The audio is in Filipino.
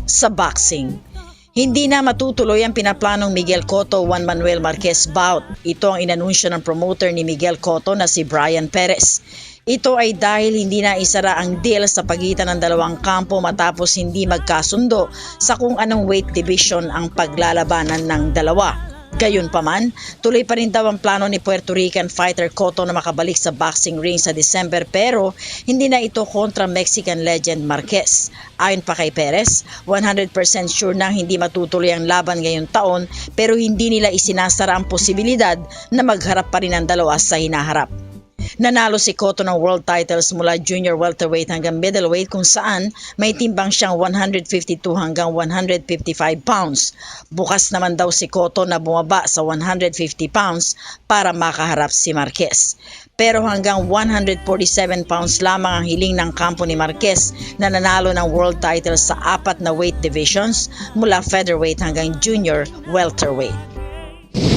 Sa boxing, hindi na matutuloy ang pinaplanong Miguel Cotto Juan Manuel Marquez bout. Ito ang inanunsyo ng promoter ni Miguel Cotto na si Brian Perez. Ito ay dahil hindi na isara ang deal sa pagitan ng dalawang kampo matapos hindi magkasundo sa kung anong weight division ang paglalabanan ng dalawa. Gayunpaman, tuloy pa rin daw ang plano ni Puerto Rican fighter Cotto na makabalik sa boxing ring sa December pero hindi na ito kontra Mexican legend Marquez. Ayon pa kay Perez, 100% sure na hindi matutuloy ang laban ngayong taon pero hindi nila isinasara ang posibilidad na magharap pa rin ang dalawa sa hinaharap. Nanalo si Cotto ng world titles mula junior welterweight hanggang middleweight kung saan may timbang siyang 152 hanggang 155 pounds. Bukas naman daw si Cotto na bumaba sa 150 pounds para makaharap si Marquez. Pero hanggang 147 pounds lamang ang hiling ng kampo ni Marquez na nanalo ng world titles sa 4 na weight divisions mula featherweight hanggang junior welterweight.